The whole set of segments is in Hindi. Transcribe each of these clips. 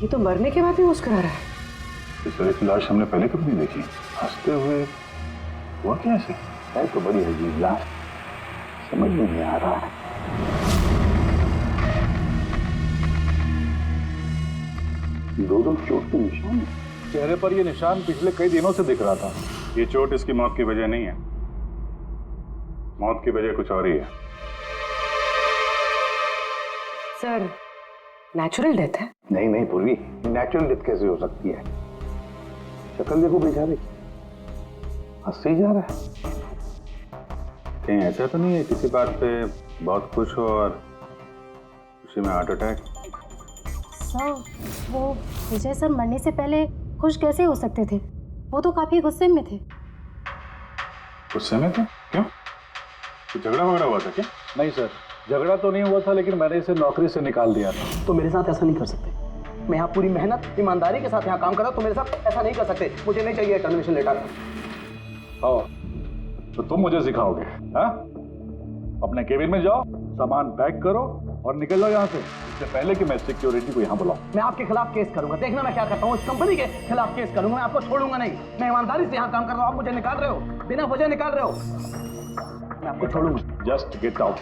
ये तो मरने के बाद भी मुस्कुरा रहा है। इस तरह की लाश हमने पहले कभी नहीं देखी। हंसते हुए हुआ कैसे? है तो बड़ी अजीब लाश, समझ में नहीं आ रहा है। दो चोट के निशान, चेहरे पर ये निशान पिछले कई दिनों से दिख रहा था। ये चोट इसकी मौत की वजह नहीं है, मौत की वजह कुछ और ही है। सर, नेचुरल डेथ है? नहीं नहीं पूर्वी, नेचुरल डेथ कैसे हो सकती है? शक्ल देखो बेचारे, हंसते ही जा रहा है। कहीं ऐसा तो नहीं है किसी बात पे बहुत खुश हो और उसी में हार्ट अटैक? सर, वो विजय सर मरने से पहले खुश कैसे हो सकते थे? वो तो काफी गुस्से में थे। गुस्से में थे? क्यों? कुछ झगड़ा वगड़ा हुआ था क्या? नहीं सर, झगड़ा तो नहीं हुआ था, लेकिन मैंने इसे नौकरी से निकाल दिया था। तो मेरे साथ ऐसा नहीं कर सकते। मैं यहाँ पूरी मेहनत ईमानदारी के साथ यहाँ काम कर रहा हूँ, तो मेरे साथ ऐसा नहीं कर सकते। मुझे नहीं चाहिए टर्मिनेशन लेटर। आओ, तो तुम मुझे सिखाओगे? हाँ, अपने केबिन में जाओ, सामान पैक करो और निकल जाओ यहाँ से, इससे पहले कि मैं सिक्योरिटी को यहाँ बुलाऊं। मैं आपके खिलाफ केस करूंगा, देखना मैं क्या करता हूँ। इस कंपनी के खिलाफ केस करूंगा, मैं आपको छोड़ूंगा नहीं। मैं ईमानदारी से यहाँ काम कर रहा हूँ, आप मुझे निकाल रहे हो, बिना वजह निकाल रहे हो। मैं आपको छोड़ूंगा। Just get out.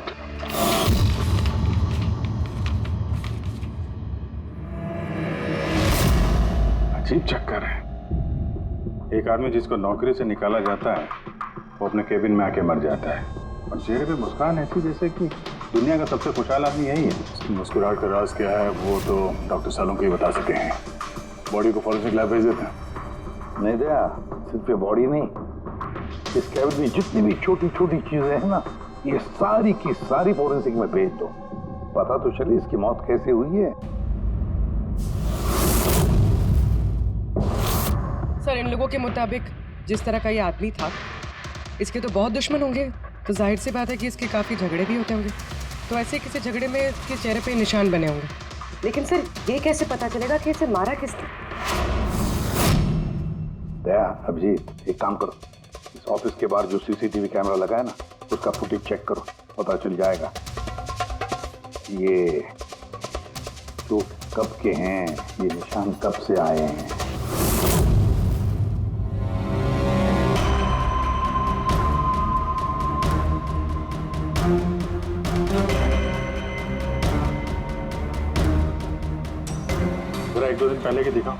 अजीब चक्कर है। एक आदमी जिसको नौकरी से निकाला जाता है वो अपने केबिन में आके मर जाता है और चेहरे पे मुस्कान ऐसी जैसे कि दुनिया का सबसे खुशहाल आदमी यही है। मुस्कुराहट का राज क्या है वो तो डॉक्टर सालों को ही बता सके हैं। बॉडी को फॉरेंसिक लैब भेज देते हैं। नहीं दया, सिर्फ ये बॉडी नहीं, इस कैबिन में जितनी भी छोटी छोटी चीजें हैं ना, ये सारी की सारी फॉरेंसिक में भेज दो, पता तो चले इसकी मौत कैसे हुई है। सर, इन लोगों के मुताबिक जिस तरह का ये आदमी था, इसके तो बहुत दुश्मन होंगे, तो जाहिर सी बात है कि इसके काफ़ी झगड़े भी होते होंगे। तो ऐसे किसी झगड़े में इसके चेहरे पे निशान बने होंगे। लेकिन सर, ये कैसे पता चलेगा कि इसे मारा किसने? दया, अभिजीत, एक काम करो, इस ऑफिस के बाहर जो सीसीटीवी कैमरा लगा है ना, उसका फुटेज चेक करो, पता चल जाएगा ये तो कब के हैं, ये निशान कब से आए हैं। जरा एक दो दिन पहले के दिखाओ।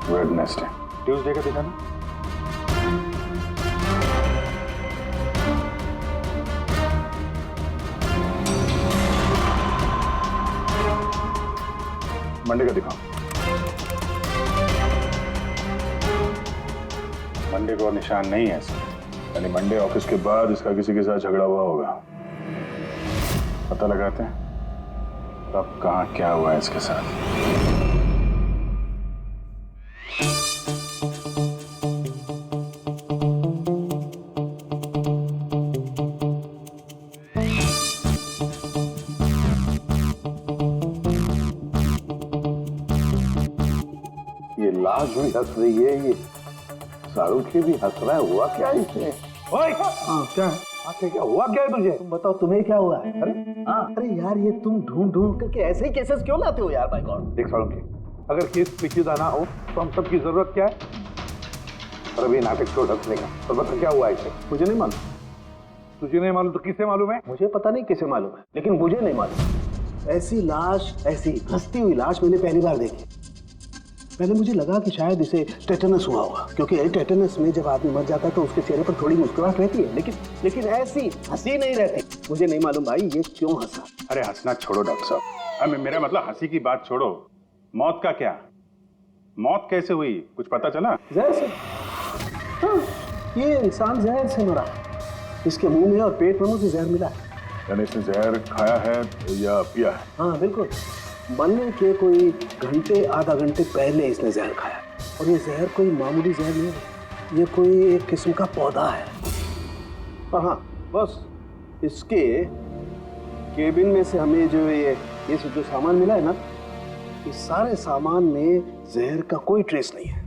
वेडनेसडे, ट्यूसडे का दिखाना। मंडे का दिखाओ। मंडे को निशान नहीं है इसमें, यानी मंडे ऑफिस के बाद इसका किसी के साथ झगड़ा हुआ होगा। पता लगाते हैं अब कहाँ क्या हुआ है इसके साथ। ये लाश भी हंस रही है, ये शाहरुख भी हंस रहा है। हुआ क्या इसे? ओए, क्या है? आखिर क्या हुआ क्या है तुझे? तुम बताओ, तुम्हें क्या हुआ है? अरे यार, ये तुम ढूंढ ढूंढ करके ऐसे ही केसेस क्यों लाते हो यार? By God. देख शाहरुख, अगर केस पेचीदा ना हो तो हम सबकी जरूरत क्या है? और अभी नाटक छोड़ हंसने का, तो बता क्या हुआ इसे? मुझे नहीं मालूम। तुझे नहीं मालूम तो किसे मालूम है? मुझे पता नहीं किसे मालूम है, लेकिन मुझे नहीं मालूम। ऐसी लाश, ऐसी हंसती हुई लाश मैंने पहली बार देखी। पहले मुझे लगा कि शायद इसे टेटनस हुआ होगा, क्योंकि टेटनस में जब आदमी मर जाता है तो उसके चेहरे पर थोड़ी मुस्कुराहट रहती है, लेकिन ऐसी हंसी नहीं रहती। मुझे नहीं मालूम भाई ये क्यों हंसा। अरे हंसना छोड़ो डॉक्टर साहब, मेरा मतलब हंसी की बात छोड़ो, मौत का क्या? मौत कैसे हुई, कुछ पता चला? जहर से। हाँ, ये इंसान जहर से मरा। इसके मुंह में और पेट में मुझे जहर मिला है। यानी इसने जहर खाया है या पिया है? हाँ बिल्कुल, मरने के कोई घंटे आधा घंटे पहले इसने जहर खाया। और ये जहर कोई मामूली जहर नहीं है, ये कोई एक किस्म का पौधा है। और हाँ बस, इसके केबिन में से हमें जो ये जो सामान मिला है ना, इस सारे सामान में जहर का कोई ट्रेस नहीं है।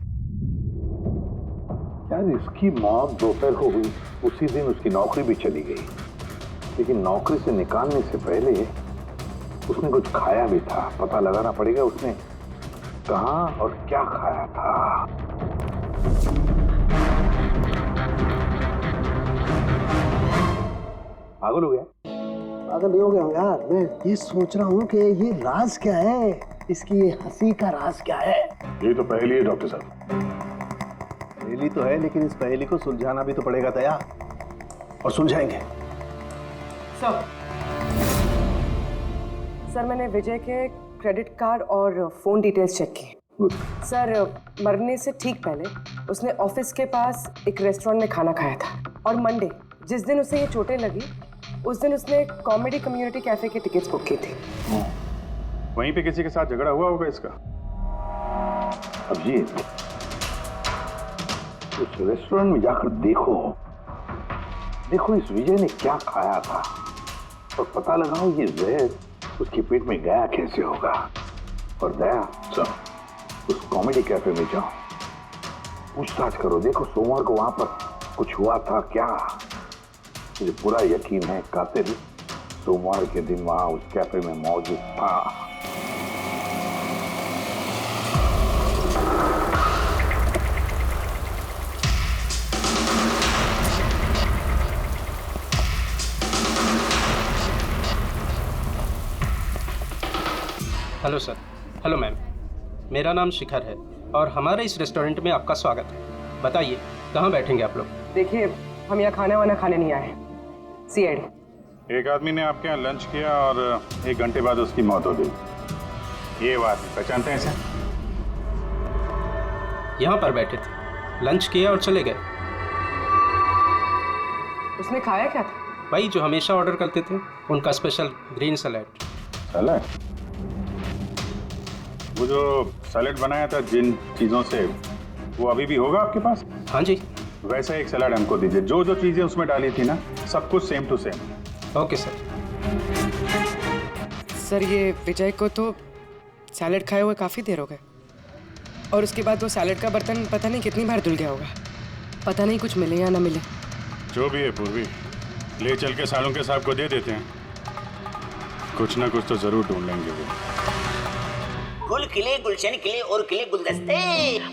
क्या शायद इसकी मौत दोपहर को हुई, उसी दिन उसकी नौकरी भी चली गई। लेकिन नौकरी से निकालने से पहले उसने कुछ खाया भी था। पता लगाना पड़ेगा उसने कहाँ और क्या खाया था। पागल हो गया? पागल नहीं हो गया हूँ यार, मैं ये सोच रहा हूँ कि ये राज क्या है, इसकी ये हंसी का राज क्या है। ये तो पहली है डॉक्टर साहब। पहेली तो है, लेकिन इस पहेली को सुलझाना भी तो पड़ेगा दया, और सुलझाएंगे। सर मैंने विजय के क्रेडिट कार्ड और फोन डिटेल्स चेक की। सर मरने से ठीक पहले उसने ऑफिस के पास एक रेस्टोरेंट में खाना खाया था, और मंडे जिस दिन उसे ये चोटें लगी उस दिन उसने कॉमेडी कम्युनिटी कैफे की टिकट्स बुक की थी। वहीं पे किसी के साथ झगड़ा हुआ होगा इसका। अब जी उस रेस्टोरेंट में जाकर देखो इस विजय ने क्या खाया था, और पता लगाओ ये जहर उसके पेट में गया कैसे होगा। और दया सब उस कॉमेडी कैफे में जाओ, पूछताछ करो, देखो सोमवार को वहां पर कुछ हुआ था क्या। मुझे पूरा यकीन है कातिल सोमवार के दिन वहां उस कैफे में मौजूद था। Hello sir. हेलो मैम, मेरा नाम शिखर है और हमारे इस रेस्टोरेंट में आपका स्वागत है। बताइए कहाँ बैठेंगे आप लोग? देखिए हम यहाँ खाना वाना खाने नहीं आए, सीआईडी। एक आदमी ने आपके यहाँ लंच किया और 1 घंटे बाद उसकी मौत हो गई। ये बात पहचानते हैं इसे? यहाँ पर बैठे थे, लंच किया और चले गए। उसने खाया क्या था? वही जो हमेशा ऑर्डर करते थे, उनका स्पेशल ग्रीन सैलेड। सैलेड? वो जो सैलेड बनाया था जिन चीज़ों से, वो अभी भी होगा आपके पास? हाँ जी। वैसा एक सैलेड हमको दीजिए, जो जो चीज़ें उसमें डाली थी ना, सब कुछ same to same. Okay sir. Sir ये विजय को तो सैलेड खाए हुए काफ़ी देर हो गए, और उसके बाद वो सैलेड का बर्तन पता नहीं कितनी बार धुल गया होगा। पता नहीं कुछ मिले या ना मिले। जो भी है पूर्वी, ले चल के सालों के साहब को दे देते हैं, कुछ ना कुछ तो जरूर ढूंढ लेंगे वो। गुल खिले गुलशन खिले और खिले गुलदस्ते,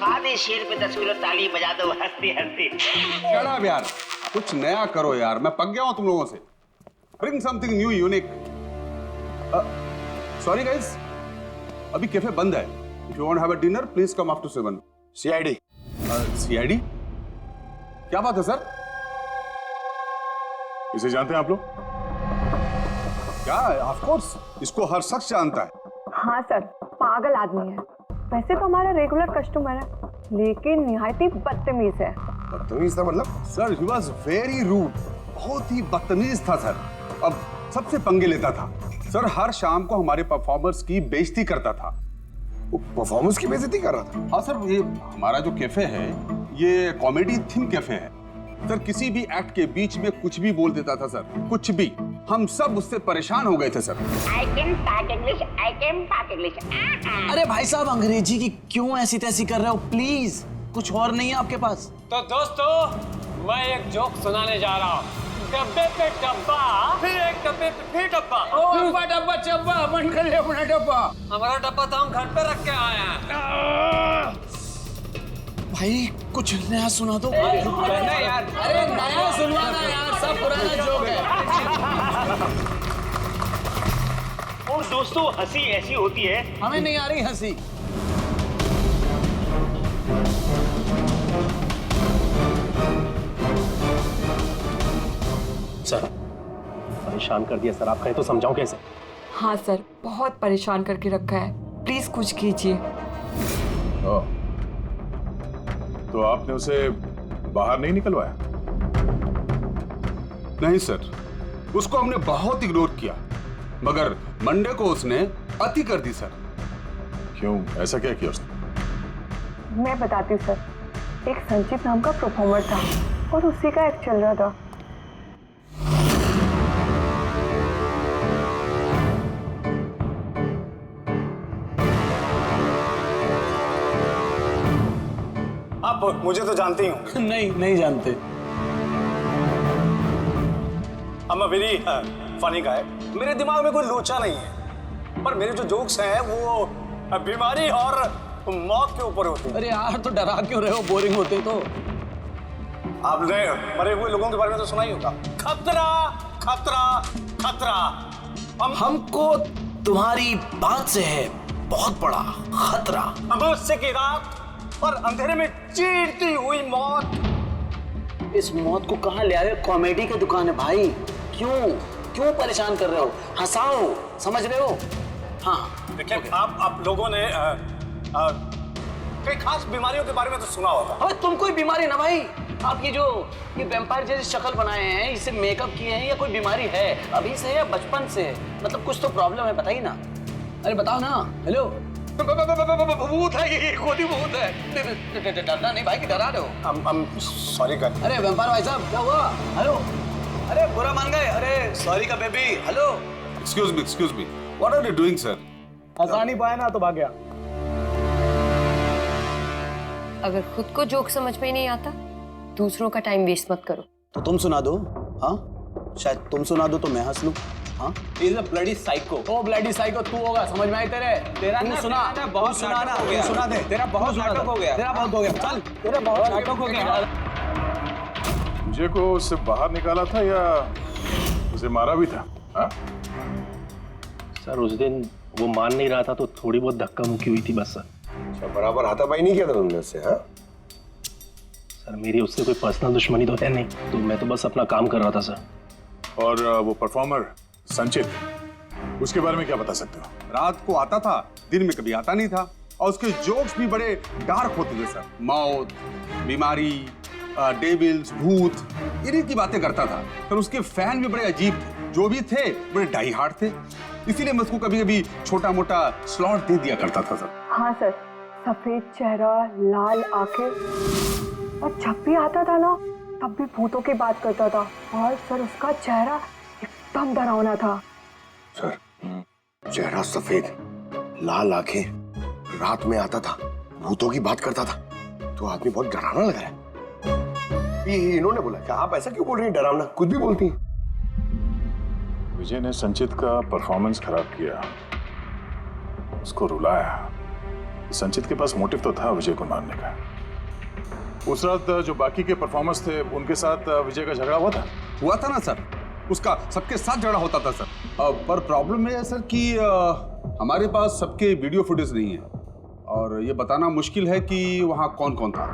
आधे शेर पे 10 किलो ताली बजा दो हंसते हंसते। शट यार, कुछ नया करो यार, मैं पक गया हूं तुम लोगों से। Bring something new unique. Sorry guys, अभी कैफे बंद है। If you want have a dinner please come after 7। CID. CID? क्या बात है सर? इसे जानते हैं आप लोग? क्या? ऑफ कोर्स, इसको हर शख्स जानता है। हाँ सर, पागल आदमी है। वैसे तो हमारा रेगुलर कस्टमर है, लेकिन निहायत ही बदतमीज है। बदतमीज था मतलब? Sir he was very rude, बहुत ही बदतमीज था सर। अब सबसे पंगे लेता था सर, हर शाम को हमारे परफॉर्मर्स की बेइज्जती करता था। वो परफॉर्मर्स की बेइज्जती कर रहा था? हाँ सर, ये हमारा जो कैफे है ये कॉमेडी थीम कैफे है सर। किसी भी एक्ट के बीच में कुछ भी बोल देता था सर, कुछ भी। हम सब उससे परेशान हो गए थे sir. I can talk English, I can talk English। अरे भाई साहब, अंग्रेजी की क्यों ऐसी तैसी कर रहे हो? प्लीज, कुछ और नहीं है आपके पास? तो दोस्तों, मैं एक जोक सुनाने जा रहा हूँ। डब्बे पे डब्बा, फिर एक डब्बे पे फिर डब्बा। डब्बा डब्बा चब्बा, मन कर ले अपना डब्बा। हमारा डब्बा तो हम घर पे रख के आए हैं। भाई कुछ नया सुना दो। नहीं यार, अरे नया सुनवाना यार, सब पुराना जोक है। और दोस्तों, हंसी ऐसी होती है। हमें नहीं आ रही हंसी। सर परेशान कर दिया सर, आप कहें तो समझाऊं कैसे? हाँ सर, बहुत परेशान करके रखा है, प्लीज कुछ कीजिए। तो आपने उसे बाहर नहीं निकलवाया? नहीं सर, उसको हमने बहुत इग्नोर किया, मगर मंडे को उसने अति कर दी सर। क्यों, ऐसा क्या किया उसने? मैं बताती हूँ सर, एक संचित नाम का परफॉर्मर था और उसी का एक्ट चल रहा था। अब आप मुझे तो जानते ही हो। नहीं नहीं जानते। I'm a very funny guy। मेरे दिमाग में कोई लोचा नहीं है, पर मेरे जो जोक्स हैं वो बीमारी और मौत के ऊपर होते हैं। अरे यार तो डरा क्यों रहे हो, बोरिंग होते तो। आपने मरे हुए लोगों के बारे में तो सुना ही होगा, खतरा खतरा खतरा। हमको तुम्हारी बात से है बहुत बड़ा खतरा। अमावस्या की रात और अंधेरे में चीरती हुई मौत। इस मौत को कहाँ ले आए? कॉमेडी की दुकान है भाई, क्यों क्यों परेशान कर रहे हो? हंसाओ, समझ रहे हो? हाँ देखिए आप लोगों ने कई खास बीमारियों के बारे में तो सुना होगा। अबे तुम कोई बीमारी ना भाई, आप ये वैम्पायर जैसी शक्ल बनाए हैं, इससे मेकअप किए हैं, या कोई बीमारी है अभी से या बचपन से? मतलब कुछ तो प्रॉब्लम है, बताइए ना। अरे बताओ ना। हेलो, भूत है ये, खुद ही भूत है। डरना नहीं भाई, कि डरा रहे हो? सॉरी कर। अरे वैम्पायर भाई साहब क्या हुआ? हेलो, अरे बुरा मान गए? अरे सॉरी का baby. Hello, excuse me, what are you doing sir? हंसा नहीं पाया ना तो भाग गया। अगर खुद को जोक समझ में नहीं आता, दूसरों का टाइम वेस्ट मत करो। तो तुम सुना दो। हाँ, शायद तुम सुना दो तो मैं हंस लूं। हाँ, इज अ ब्लडी साइको। ओ ब्लडी साइको तू होगा, समझ में आई तेरे? तेरा तू ना सुना, बहुत तू सुना ना, नाटक हो गया। तू सुना दे। तेरा बहुत नाटक हो गया। तेरा बहुत हो गया। चल, तेरा बहुत नाटक हो गया। मुझे को उससे बाहर निकाला था या उसे मारा भी था? हाँ? सर उस दिन वो मान नहीं रहा था तो थोड़ी बहुत धक्का मुक्की हुई थी बस सर। अच्छा, बराबर हाथापाई नहीं किया था तुमने उससे? हाँ सर मेरी उससे कोई पर्सनल दुश्मनी तो है नहीं, तो मैं तो बस अपना काम कर रहा था सर। और वो परफॉर्मर संचित, उसके बारे में क्या बता सकते हो? रात को आता था, दिन में कभी आता नहीं था, और उसके जोक्स भी बड़े डार्क होते थे सर। मौत, बीमारी, डेविल्स, भूत, इन्हीं की बातें करता था। पर उसके फैन भी बड़े अजीब थे, जो भी थे बड़े डाई हार्ड थे। इसीलिए मैं उसको कभी कभी छोटा मोटा स्लॉट दे दिया करता था सर। हाँ सर, सफेद चेहरा, लाल आंखें, और जब भी आता था ना तब भी भूतों की बात करता था। और सर उसका चेहरा एकदम डरावना था। सर, चेहरा सफेद, लाल आंखें, रात में आता था, भूतों की बात करता था, तो आदमी बहुत डरावना लग रहा है। ये इन्होंने बोला क्या? आप ऐसा क्यों बोल रही हैं? डरावना कुछ भी बोलती हैं। विजय ने संचित का परफॉर्मेंस खराब किया, उसको रुलाया। संचित के पास मोटिव तो था विजय को मारने का। उस रात जो बाकी के परफॉर्मर्स थे उनके साथ विजय का झगड़ा हुआ था ना सर? उसका सबके साथ झगड़ा होता था सर। पर प्रॉब्लम यह है सर कि हमारे पास सबके वीडियो फुटेज नहीं है, और ये बताना मुश्किल है कि वहां कौन कौन था।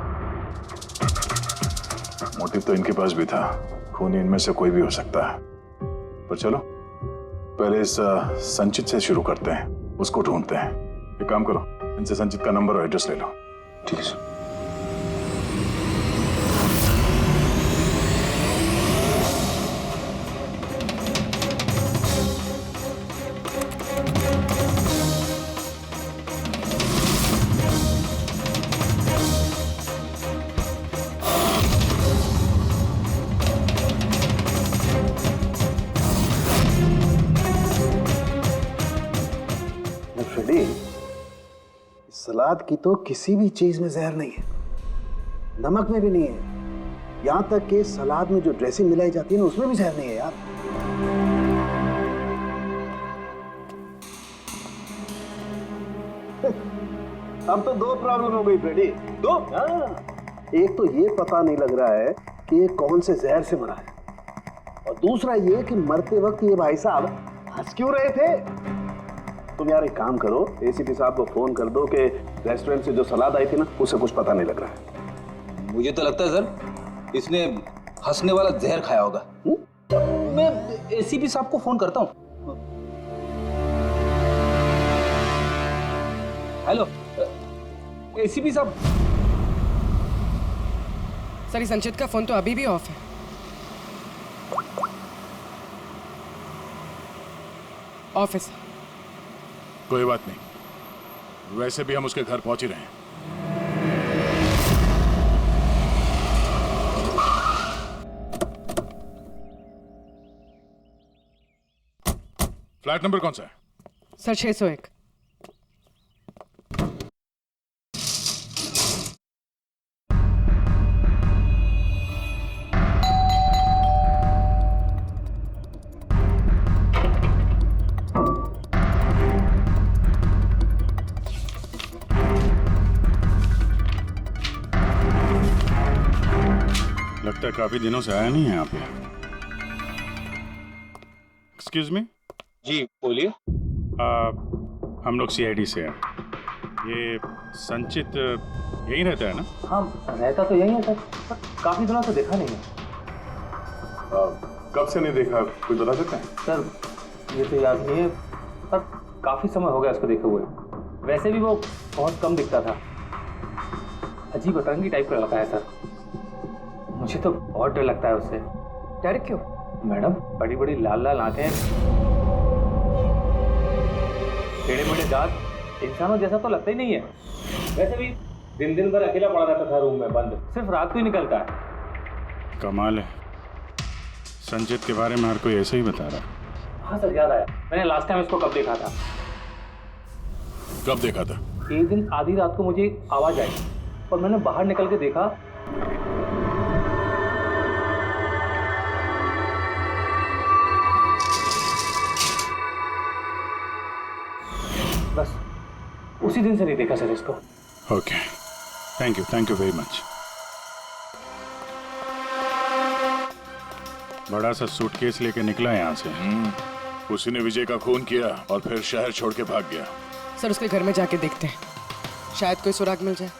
मोटिव तो इनके पास भी था, खून इनमें से कोई भी हो सकता है। पर चलो पहले इस संचित से शुरू करते हैं, उसको ढूंढते हैं। एक काम करो, इनसे संचित का नंबर और एड्रेस ले लो। ठीक है सर। सलाद की तो किसी भी चीज में जहर नहीं है, नमक में भी नहीं है, यहां तक कि सलाद में जो ड्रेसिंग मिलाई जाती है ना उसमें भी जहर नहीं है यार। अब तो दो प्रॉब्लम हो गई फ्रेडी, दो। एक तो ये पता नहीं लग रहा है कि ये कौन से जहर से मरा है, और दूसरा ये कि मरते वक्त ये भाई साहब हंस क्यों रहे थे। तुम यार एक काम करो, एसीपी साहब को फोन कर दो कि रेस्टोरेंट से जो सलाद आई थी ना उसे कुछ पता नहीं लग रहा है। मुझे तो लगता है सर इसने हंसने वाला जहर खाया होगा। मैं एसीपी साहब को फोन करता हूँ। हेलो एसीपी साहब। सर संचित का फोन तो अभी भी ऑफ है। ऑफिस। कोई बात नहीं, वैसे भी हम उसके घर पहुंच ही रहे हैं। फ्लैट नंबर कौन सा है? सर 601। लगता है काफी दिनों से आया नहीं है यहाँ पे। Excuse me. जी बोलिए। हम लोग सीआईडी से हैं। ये संचित यहीं रहता है ना? हाँ रहता तो यहीं है सर, पर काफी दिनों से देखा नहीं है। कब से नहीं देखा, कुछ बता सकते हैं? सर ये तो याद नहीं है, पर काफी समय हो गया उसको देखे हुए। वैसे भी वो बहुत कम दिखता था। अजीब अतरंगी टाइप का लड़का है सर। मुझे तो बहुत डर लगता है उससे। डर क्यों? मैडम बड़ी बड़ी लाल लाल आंखें, टेढ़े मेढ़े दांत, इंसानों जैसा तो लगता ही नहीं है। वैसे भी दिन दिन भर अकेला पड़ा रहता था रूम में बंद, सिर्फ रात को ही निकलता है। कमाल है, संचित के बारे में हर कोई ऐसे ही बता रहा है। हाँ सर याद आया, मैंने लास्ट टाइम इसको कब देखा था। कब देखा था? एक दिन आधी रात को मुझे आवाज आई और मैंने बाहर निकल के देखा। बस उसी दिन से नहीं देखा सर इसको। Okay, thank you very much. बड़ा सा सूटकेस लेके निकला यहाँ से। उसी ने विजय का खून किया और फिर शहर छोड़ के भाग गया। सर उसके घर में जाके देखते हैं, शायद कोई सुराग मिल जाए।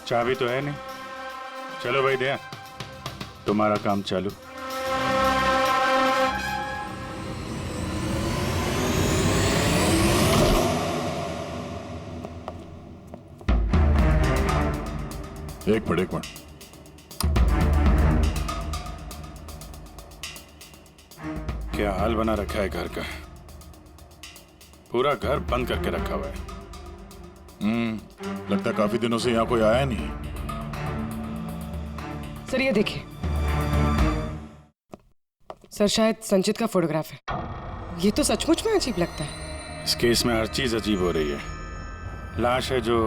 चाबी तो है नहीं। चलो भाई दया, तुम्हारा काम चालू। एक मिनट। क्या हाल बना रखा है घर का, पूरा घर बंद करके रखा हुआ है। लगता है काफी दिनों से यहाँ कोई आया नहीं। सर ये देखिए, सर शायद संचित का फोटोग्राफ है। ये तो सचमुच में अजीब लगता है। इस केस में हर चीज अजीब हो रही है। लाश है जो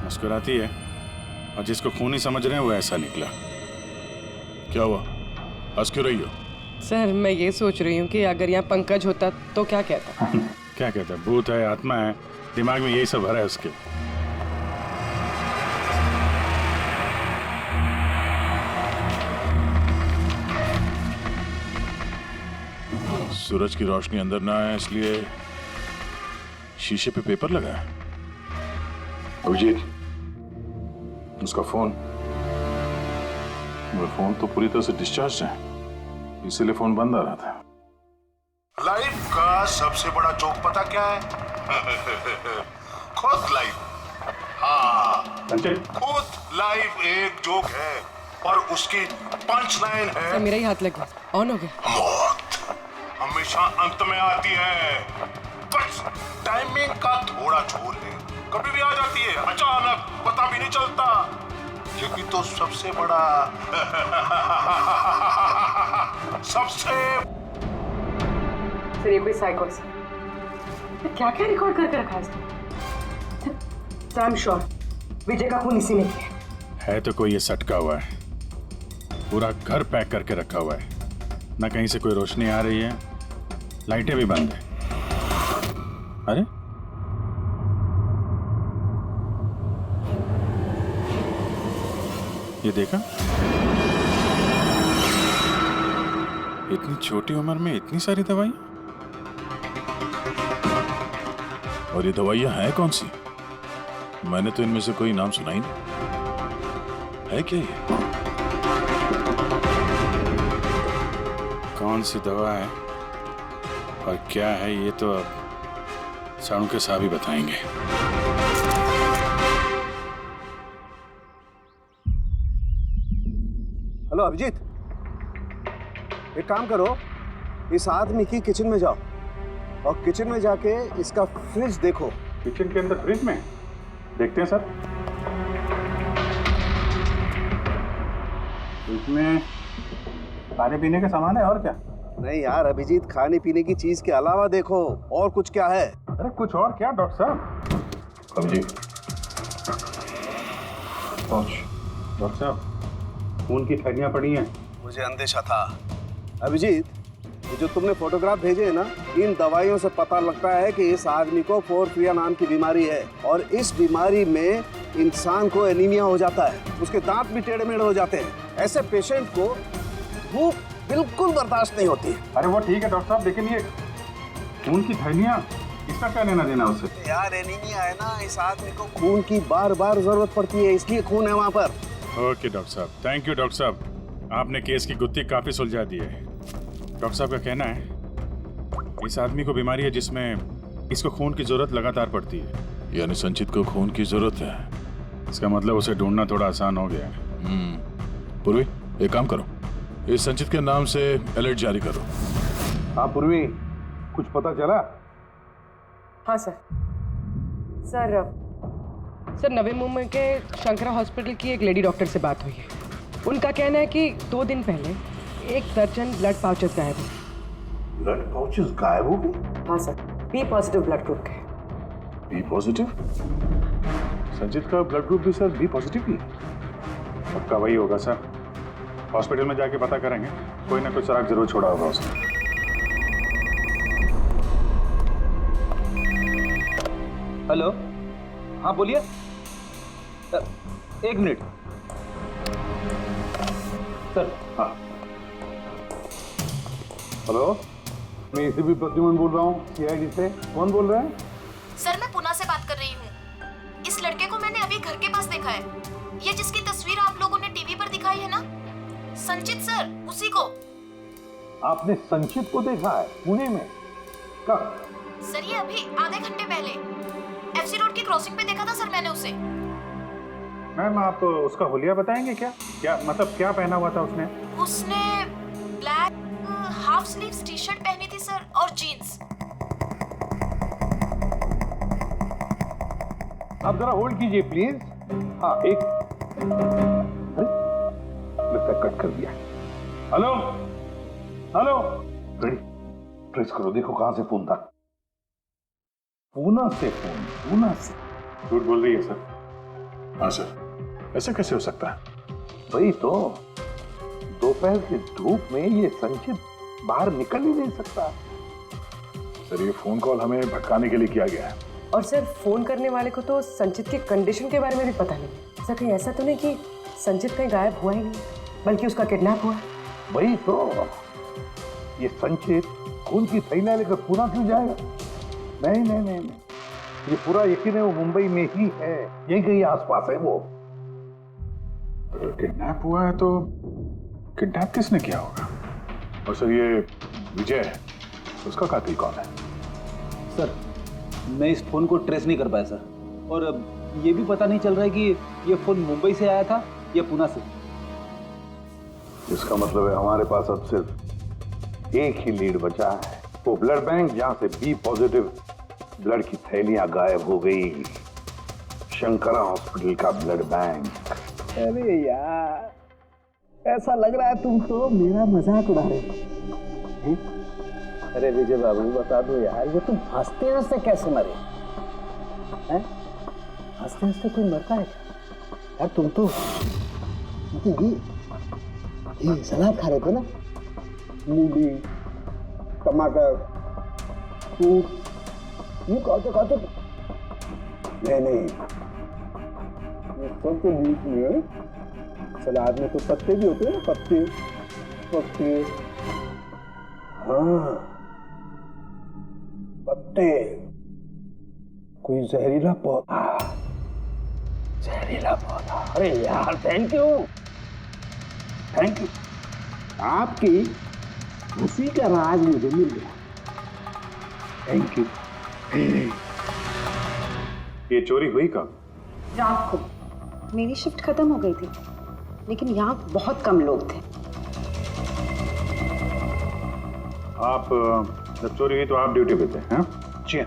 मुस्कुराती है और जिसको खूनी समझ रहे हैं वो ऐसा निकला। क्या हुआ, हंस क्यों रही हो? सर मैं ये सोच रही हूँ कि अगर यहाँ पंकज होता तो क्या कहता। क्या कहता, भूत है, आत्मा है, दिमाग में यही सब भरा है उसके। सूरज की रोशनी अंदर ना आए इसलिए शीशे पे पेपर लगा है। अभिजीत, उसका फोन। मेरा फोन तो पूरी तरह से डिस्चार्ज है, इसीलिए फोन बंद आ रहा था। लाइफ का सबसे बड़ा जोक पता क्या है? खुद लाइफ। हाँ, खुद लाइफ एक जोक है और उसकी पंच लाइन है। सर मेरा ही हाथ लग गया, ऑन हो गया। मौत हमेशा अंत में आती है, बस टाइमिंग का थोड़ा झोल है। कभी भी आ जाती है अचानक, पता भी नहीं चलता। ये भी तो सबसे बड़ा सबसे। सर ये कोई साइको है। क्या क्या रिकॉर्ड करके रखा है इसने? सर आई एम श्योर विजय का खून इसी ने किया है। तो कोई ये सटका हुआ है, पूरा घर पैक करके रखा हुआ है। ना कहीं से कोई रोशनी आ रही है, लाइटें भी बंद है। अरे ये देखा, इतनी छोटी उम्र में इतनी सारी दवाई। और ये दवाइयां हैं कौन सी? मैंने तो इनमें से कोई नाम सुना ही नहीं। है क्या ये? कौन सी दवा है और क्या है ये तो अब साणु के साहब ही बताएंगे। हेलो अभिजीत, एक काम करो, इस आदमी की किचन में जाओ और किचन में जाके इसका फ्रिज देखो। किचन के अंदर फ्रिज में? देखते हैं सर। इसमें खाने पीने का सामान है और क्या? नहीं यार अभिजीत, खाने पीने की चीज के अलावा देखो और कुछ क्या है। अरे कुछ और क्या डॉक्टर साहब? अभिजीत, डॉक्टर साहब खून की थैलियां पड़ी हैं। मुझे अंदेशा था। अभिजीत, ये जो तुमने फोटोग्राफ भेजे हैं ना, इन दवाइयों से पता लगता है कि इस आदमी को पोर्फिरिया नाम की बीमारी है और इस बीमारी में इंसान को एनीमिया हो जाता है, उसके दांत भी टेढ़े मेढ़े हो जाते हैं। ऐसे पेशेंट को भूख बिल्कुल बर्दाश्त नहीं होती। अरे वो ठीक है डॉक्टर साहब, लेकिन ये खून की थैलियां, इसका क्या लेना देना उससे? यार एनीमिया है ना, इस आदमी को खून की बार बार जरूरत पड़ती है, इसलिए खून है वहाँ पर। ओके डॉक्टर साहब, थैंक यू डॉक्टर साहब, आपने केस की गुत्थी काफी सुलझा दी है। डॉक्टर साहब का कहना है इस आदमी को बीमारी है जिसमें इसको खून की जरूरत लगातार पड़ती है। यानी संचित को खून की जरूरत है। इसका मतलब उसे ढूंढना थोड़ा आसान हो गया है। पूर्वी, एक काम करो, इस संचित के नाम से अलर्ट जारी करो। हाँ पूर्वी, कुछ पता चला? हाँ सर नवी मुंबई के शंकरा हॉस्पिटल की एक लेडी डॉक्टर से बात हुई है। उनका कहना है कि 2 दिन पहले 1 दर्जन ब्लड पाउचेस गायब हुए। ब्लड पाउचेस गायब हो गए? हाँ sir, B positive blood group के। B positive? संचित का ब्लड ग्रुप भी सर बी पॉजिटिव ही? पक्का वही होगा सर। हॉस्पिटल में जाके पता करेंगे, कोई ना कोई सुराग जरूर छोड़ा होगा उसने। हेलो, हाँ बोलिए। 1 मिनट सर। हाँ हेलो, मैं एसीपी प्रद्युमन बोल रहा हूँ सीआईडी से। कौन बोल रहे हैं? सर मैं पुणे से बात कर रही हूँ। इस लड़के को मैंने अभी घर के पास देखा है। ये जिसकी तस्वीर आप लोगों ने टीवी पर दिखाई है ना, संचित सर, उसी को। आपने संचित को देखा है पुणे में? कब? सर ये अभी आधे घंटे पहले एफसी रोड की क्रॉसिंग पे देखा था सर मैंने उसे। मैम आप उसका हुलिया बताएंगे क्या? क्या मतलब क्या पहना हुआ था उसने? उसने black half sleeves T shirt पहनी थी सर और जीन्स। आप जरा होल्ड कीजिए प्लीज। हाँ एक, लगता है कट कर दिया। हेलो हेलो, रेडी, ट्रेस करो, देखो कहां से फोन था। पूना से फोन? पूना से? झूठ बोल रही है सर। हाँ सर, ऐसे कैसे हो सकता है? वही तो, दोपहर की धूप में ये संचित बाहर निकल ही नहीं सकता। सर ये फोन कॉल हमें भटकाने के लिए किया गया है। और सर फोन करने वाले को तो संचित की कंडीशन के बारे में भी पता नहीं। सर कहीं ऐसा तो नहीं कि संचित कहीं गायब हुआ ही नहीं, बल्कि उसका किडनैप हुआ? वही तो, ये संचित खून की थैलियां लेकर पूना क्यों जाएगा? नहीं नहीं नहीं, ये पूरा यकीन है वो मुंबई में ही है, यही कहीं आसपास है वो। किडनैप हुआ है तो किडनैप किसने किया होगा? और सर ये विजय है, उसका कातिल कौन है? सर मैं इस फोन को ट्रेस नहीं कर पाया सर, और ये भी पता नहीं चल रहा है कि ये फोन मुंबई से आया था या पुणे से। इसका मतलब है हमारे पास अब सिर्फ एक ही लीड बचा है, वो ब्लड बैंक जहां से बी पॉजिटिव ब्लड की थैलियां गायब हो गई, शंकरा हॉस्पिटल का ब्लड बैंक। अरे यार, ऐसा लग रहा है तुम तो मेरा मजाक उड़ा रहे हो। अरे विजय बाबू बता दो यार, ये तुम हंसते हंसते कैसे मरे हैं? हंसते हंसते कोई मरता है क्या? यार तुम तो ये सलाद खा रहे थे ना, मूली, टमाटर, फ्रूट, ये खाते नहीं, ये सब के बीच में सलाद में तो पत्ते भी होते हैं ना, पत्ते। हाँ पत्ते, कोई जहरीला पौधा। अरे यार थैंक यू, आपकी उसी का राज मुझे मिल गया। Thank you. ये चोरी हुई कब? रात को मेरी शिफ्ट खत्म हो गई थी, लेकिन यहाँ बहुत कम लोग थे। आप जब चोरी हुई तो आप ड्यूटी पे थे? हैं? जी।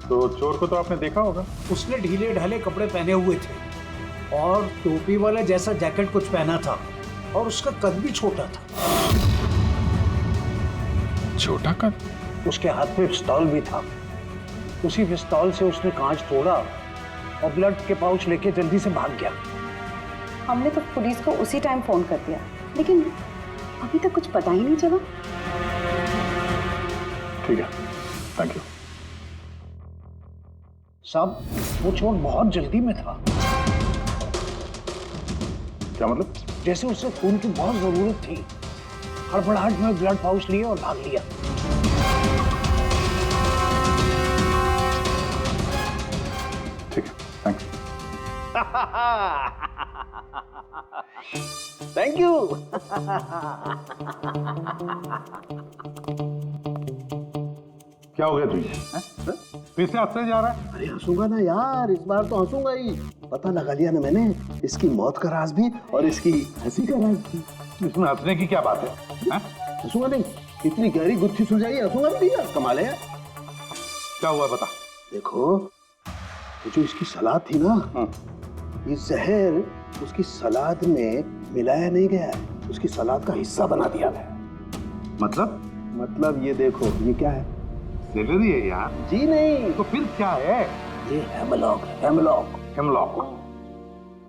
तो चोर को तो आपने देखा होगा। उसने ढीले ढाले कपड़े पहने हुए थे और टोपी वाला जैसा जैकेट कुछ पहना था, और उसका कद भी छोटा था। छोटा कद? उसके हाथ में पिस्तौल भी था। उसी पिस्तौल से उसने कांच तोड़ा और ब्लड के पाउच लेके जल्दी से भाग गया। हमने तो पुलिस को उसी टाइम फोन कर दिया, लेकिन अभी तक कुछ पता ही नहीं चला। ठीक है, थैंक यू। साहब वो चोर बहुत जल्दी में था। क्या मतलब? जैसे उसे खून की बहुत जरूरत थी। हड़बड़ाहट में ब्लड पाउच लिए और भाग लिया। ठीक है, थैंक्स। Thank you. क्या हो गया तुझे? फिर से हंसने जा रहा है? अरे हंसूंगा ना यार, इस बार तो हंसूंगा ही। पता लगा लिया ना मैंने इसकी मौत का राज भी और इसकी हंसी का राज भी। इसमें हंसने की क्या बात है? हंसूंगा नहीं, इतनी गहरी गुत्थी सुलझाई, हंसूंगा नहीं यार, कमाल है। क्या हुआ बता। देखो ये जो इसकी सलाद थी ना, ये जहर उसकी सलाद में मिलाया नहीं गया है, उसकी सलाद का हिस्सा बना दिया गया। मतलब ये देखो, ये क्या है? सेलरी है यार। जी नहीं। तो फिर क्या है? ये हेमलॉक। हेमलॉक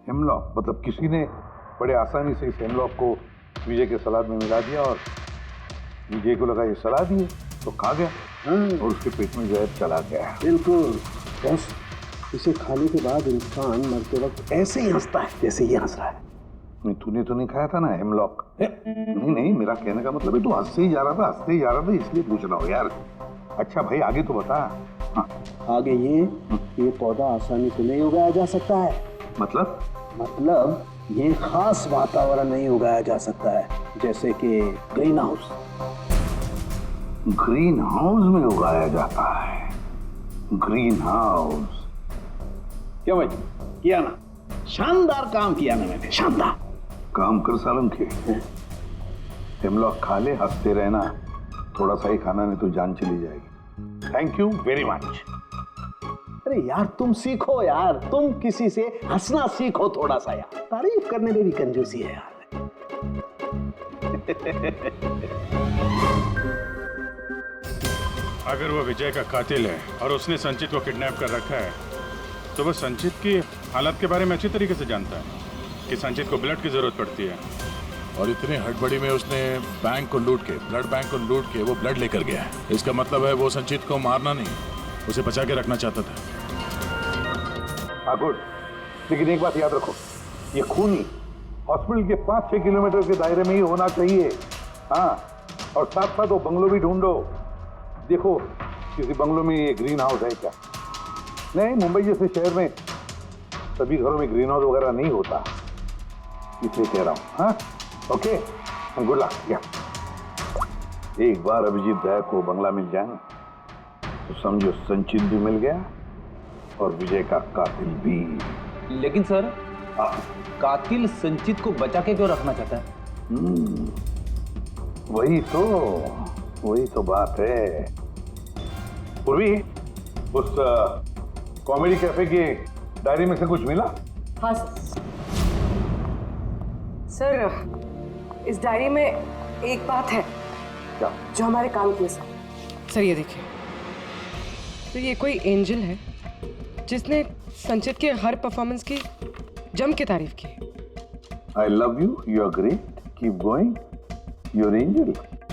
हेमलॉक मतलब किसी ने बड़े आसानी से इस हेमलॉक को विजय के सलाद में मिला दिया और विजय को लगा ये सलाद ही है तो खा गया और उसके पेट में जहर चला गया। बिल्कुल बस, इसे खाने के बाद इंसान मरते वक्त ऐसे ही हंसता है जैसे ये हंस रहा है। नहीं, तूने तो नहीं खाया था ना हेमलॉक? नहीं, मेरा कहने का मतलब है तू हंसते ही जा रहा था इसलिए पूछ रहा हूँ यार। अच्छा भाई आगे तो बता। हाँ। आगे ये पौधा आसानी से नहीं उगाया जा सकता है। मतलब ये खास वातावरण नहीं उगाया जा सकता है, जैसे कि ग्रीन हाउस। ग्रीन हाउस में उगाया जाता है? ग्रीन हाउस क्या भाई किया ना? शानदार काम किया ना मैंने, शानदार काम कर सालम के। हेमलॉक खा ले, हंसते रहना, थोड़ा सा ही खाना नहीं तो जान चली जाएगी। Thank you very much. अरे यार तुम सीखो यार, तुम किसी से हंसना सीखो थोड़ा सा यार, तारीफ करने में भी कंजूसी है यार। अगर वो विजय का कातिल है और उसने संचित को किडनैप कर रखा है तो वो संचित की हालत के बारे में अच्छी तरीके से जानता है कि संचित को ब्लड की जरूरत पड़ती है। और इतनी हड़बड़ी में उसने बैंक को लूट के, ब्लड बैंक को लूट के वो ब्लड लेकर गया है। इसका मतलब है वो संचित को मारना नहीं, उसे बचा के रखना चाहता था। हाँ गुड, लेकिन एक बात याद रखो, ये खूनी हॉस्पिटल के 5-6 किलोमीटर के दायरे में ही होना चाहिए। हाँ, और साथ साथ वो बंगलो भी ढूंढो। देखो किसी बंगलो में ये ग्रीन हाउस है क्या? नहीं, मुंबई जैसे शहर में सभी घरों में ग्रीन हाउस वगैरह नहीं होता, इसलिए कह रहा हूँ। हाँ ओके, गुड लक। या एक बार अभिजीत दया को बंगला मिल जाए तो समझो संचित भी मिल गया और विजय का कातिल भी। लेकिन सर कातिल संचित को बचा के क्यों रखना चाहता है? वही तो बात है। पूर्वी, उस कॉमेडी कैफे की डायरी में से कुछ मिला? हाँ सर, इस डायरी में एक बात है क्या? जो हमारे काम की है सर। ये देखिए, तो ये कोई एंजल है जिसने संचित के हर परफॉर्मेंस की जम के तारीफ की। I love you, you are great, keep going, you're angel।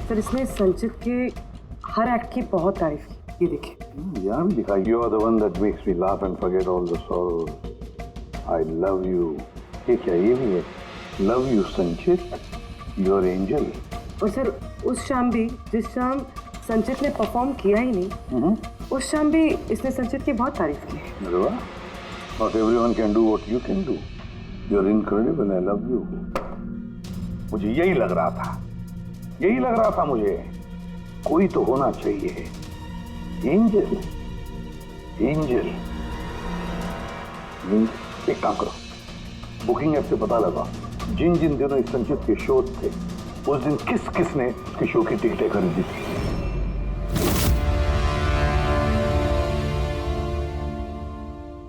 Sir इसने संचित के हर एक्ट की बहुत तारीफ की, ये देखिए। यहाँ भी लिखा, you are the one that makes me laugh and forget all the sorrows, I love you। ये क्या, ये भी है, love you संचित, you're angel। और सर उस शाम भी, जिस शाम संचित ने परफॉर्म किया ही नहीं, उस शाम भी इसने संचित की बहुत तारीफ की। अरे वाह, not everyone can do what you can do, you're incredible, I love you। मुझे यही लग रहा था मुझे, कोई तो होना चाहिए, एंजल। एक काम करो, बुकिंग ऐप से पता लगा जिन जिन दिनों इस संचित के शो थे उस दिन किस किस ने इसके शो की टिकटें खरीदी थी।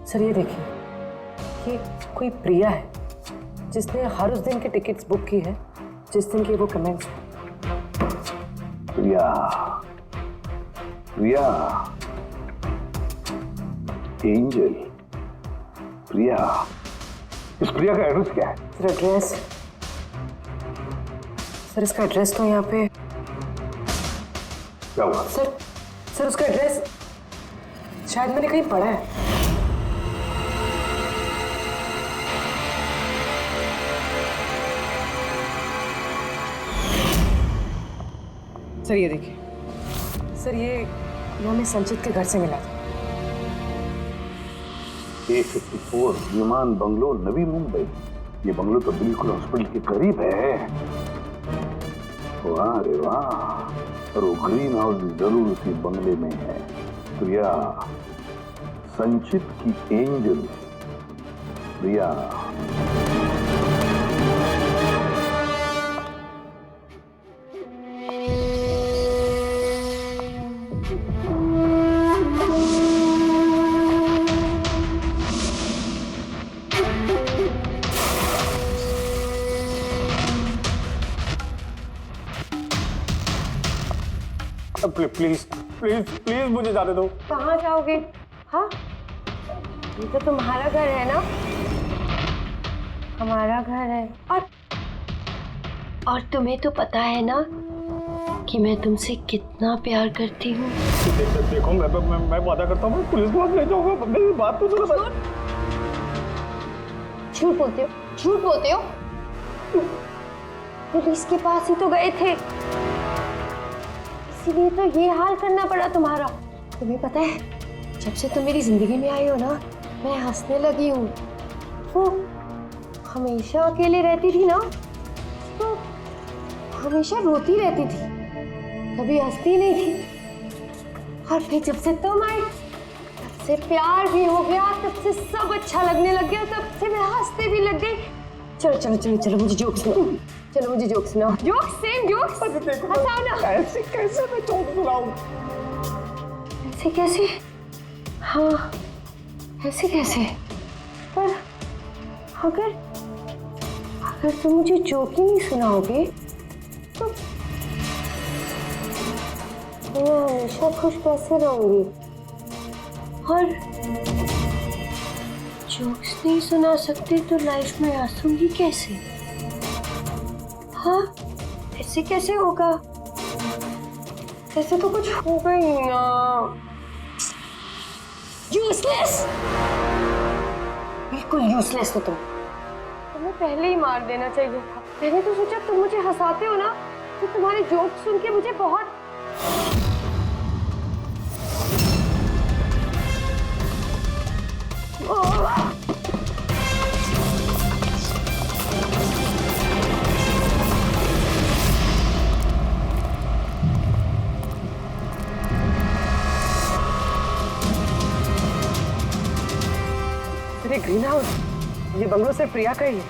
सर ये देखिए, ये कोई प्रिया है जिसने हर उस दिन के टिकट्स बुक की है जिस दिन के वो कमेंट्स हैं। प्रिया, एंजल, प्रिया। इस प्रिया का एड्रेस क्या है? सर एड्रेस, सर इसका एड्रेस तो यहाँ पे क्या हुआ? सर उसका एड्रेस शायद मैंने कहीं पढ़ा है। सर ये देखिए सर, ये हमें संचित के घर से मिला था। A54 विमान बंगलो, नवी मुंबई। ये बंगलो तो बिल्कुल हॉस्पिटल के करीब है। वाह रे वाह, और वो ग्रीन हाउस जरूर उसी बंगले में है। प्रिया, संचित की angel Priya. Please please please मुझे जाने दो। कहाँ जाओगे? हाँ, ये तो तुम्हारा घर है ना? हमारा घर है। और तुम्हें तो पता है ना कि मैं तुमसे कितना प्यार करती हूँ। देखो मैं वादा करता हूँ, पुलिस को ले जाऊंगा। मेरी बात तो सुनो। झूठ बोलते हो, झूठ बोलते हो। पुलिस के पास ही तो गए थे, इसीलिए तो ये हाल करना पड़ा तुम्हारा। तुम्हें पता है, जब से तुम मेरी जिंदगी में आई हो ना, मैं हंसने लगी हूँ। वो हमेशा अकेले रहती थी ना, तो हमेशा रोती रहती थी, कभी हंसती नहीं थी। और फिर जब से तुम आई, तब से प्यार भी हो गया, तब से सब अच्छा लगने लग गया, तब से मैं हंसते भी लग गई। चलो चलो चलो चलो, मुझे जोक सुनाओ। चलो मुझे जोक सुनाओ। Joke, same joke. हंसाओ ना। ऐसे कैसे मैं जोक सुनाऊं? ऐसे कैसे? हाँ, ऐसे कैसे? पर अगर तुम मुझे जोक ही नहीं सुनाओगे तो मैं हमेशा खुश कैसे रहूंगी? और जोक्स नहीं सुना सकते तो लाइफ में हंसूंगी कैसे? हाँ, ऐसे कैसे होगा? ऐसे तो कुछ होगा ही ना। यूजलेस, बिल्कुल यूजलेस हो तुम। तुम्हें पहले ही मार देना चाहिए था। मैंने तो सोचा तुम मुझे हंसाते हो ना, तो तुम्हारे जोक सुन के मुझे बहुत अरे ग्रीन हाउस, ये बंगलो सिर्फ प्रिया का ही है।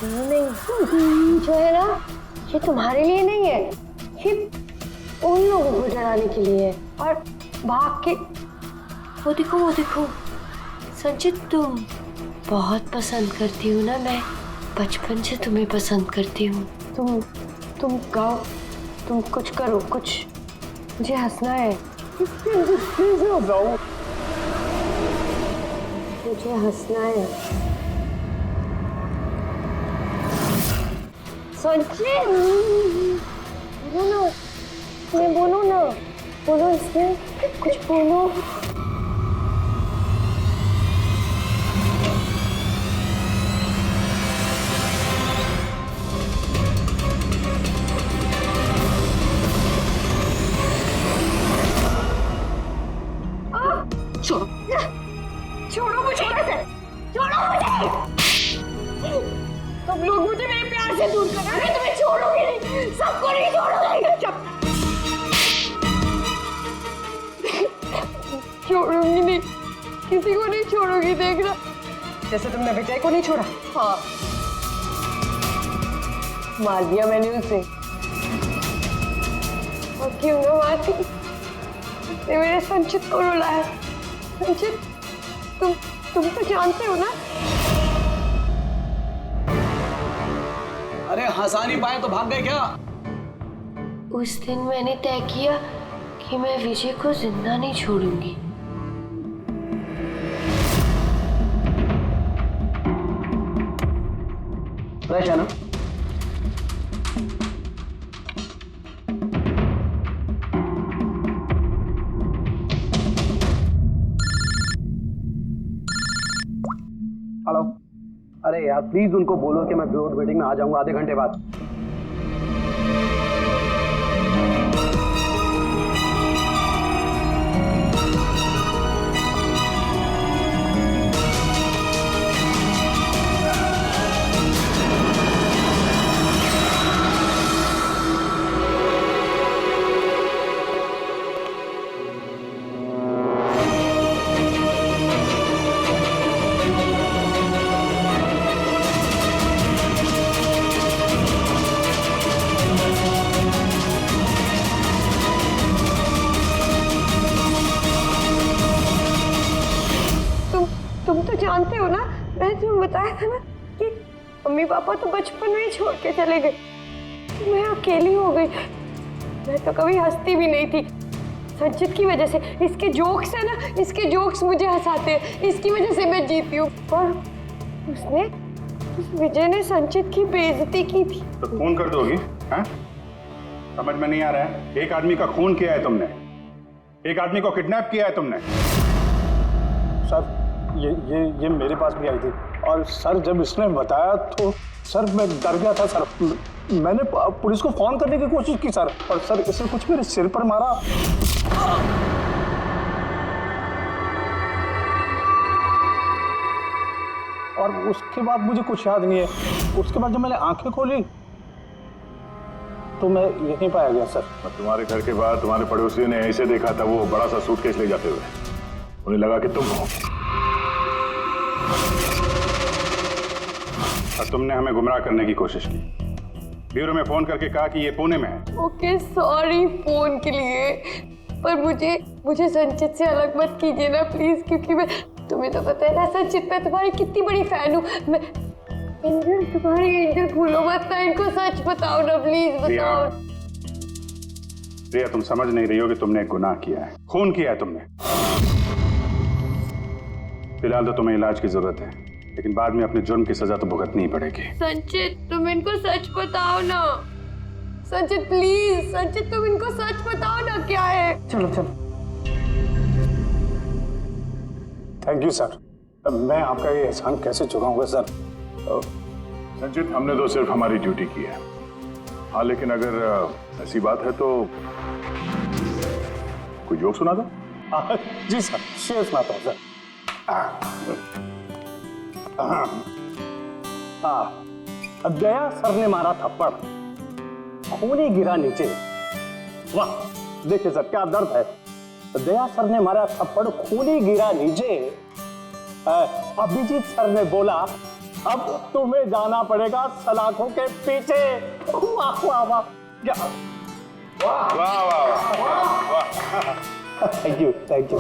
नहीं, जो है ना, ये तुम्हारे लिए नहीं है, ये उन लोगों को डराने के लिए है। और भाग के वो देखो संचित, तुम बहुत पसंद करती हो ना, मैं बचपन से तुम्हें पसंद करती हूँ। तुम गाओ, तुम कुछ करो, कुछ, मुझे हंसना है। मुझे हंसना है। संचित, बोलो ना, मैं बोलो ना, बोलो, इसमें कुछ बोलो। छोड़ो, छोड़ो मुझे, छोड़ो मुझे। तुम लोग मुझे मेरे प्यार से दूर कर, मैं तुम्हें छोड़ूंगी नहीं, सबको नहीं छोड़ूंगी। छोड़ूंगी नहीं, किसी को नहीं छोड़ूंगी, देखना। जैसे तुमने विजय को नहीं छोड़ा। हाँ, मार दिया मैंने उसे। और क्यों ना मारती, उसने मेरे संचित को रुलाया। संचित, तुम तो जानते हो ना। अरे हंसा नहीं पाए तो भाग गए क्या? उस दिन मैंने तय किया कि मैं विजय को जिंदा नहीं छोड़ूंगी। वैसे ना, अरे यार प्लीज उनको बोलो कि मैं बोर्ड मीटिंग में आ जाऊंगा आधे घंटे बाद। तुम तो जानते हो ना, मैंने तुम्हें बताया था ना कि मम्मी पापा तो बचपन में ही छोड़ के चले गए, मैं अकेली हो गई। मैं तो कभी हंसती भी नहीं थी, संचित की वजह से। इसके जोक्स है ना, इसके जोक्स मुझे हंसाते हैं, इसकी वजह से मैं जीती हूँ। और उस विजय ने संचित की बेइज्जती की थी। तो खून कर दोगी? हाँ? समझ में नहीं आ रहा है। एक आदमी का खून किया है तुमने, एक आदमी को किडनैप किया है तुमने। सर ये मेरे पास भी आई थी और सर जब इसने बताया तो सर मैं डर गया था सर। मैंने पुलिस को फोन करने की कोशिश की सर, और सर इसने कुछ मेरे सिर पर मारा। और उसके बाद मुझे कुछ याद नहीं है। उसके बाद जब मैंने आंखें खोली तो मैं यहीं पाया गया सर। तुम्हारे घर के बाद तुम्हारे पड़ोसियों ने ऐसे देखा था, वो बड़ा सा सूटकेस ले जाते हुए, उन्हें लगा कि तुम हो और तुमने हमें गुमराह करने की कोशिश की। ब्यूरो में फोन करके कहा कि ये पुणे में है। ओके सॉरी फोन के लिए, पर मुझे संचित से अलग मत कीजिए ना प्लीज, क्योंकि मैं, तुम्हें तो पता है ना संचित, मैं तुम्हारी कितनी बड़ी फैन हूँ। मैं एंजल, तुम्हारी एंजल भूलो मत ना, इनको सच बताओ ना प्लीज, बताओ। प्रिया तुम समझ नहीं रही हो कि तुमने एक गुनाह किया है, खून किया है तुमने। फिलहाल तो तुम्हें इलाज की जरूरत है, लेकिन बाद में अपने जुर्म की सजा तो भुगतनी ही पड़ेगी। संचित तुम इनको सच बताओ ना, संचित प्लीज, संचित तुम इनको सच बताओ ना क्या है। चलो चलो। थैंक यू सर, मैं आपका ये एहसान कैसे चुकाऊंगा सर। संचित हमने तो सिर्फ हमारी ड्यूटी की है। हाँ लेकिन अगर ऐसी बात है तो कोई जोक सुना दो। जी सर, शेर सुनाता हूँ सर। दया सर ने मारा थप्पड़, खूनी गिरा नीचे। वाह देखिए सर क्या दर्द है। दया सर ने मारा थप्पड़, खूनी गिरा नीचे। अभिजीत सर ने बोला अब तुम्हें जाना पड़ेगा सलाखों के पीछे। वाह वाह वाह, वाह वाह वाह, थैंक यू थैंक यू।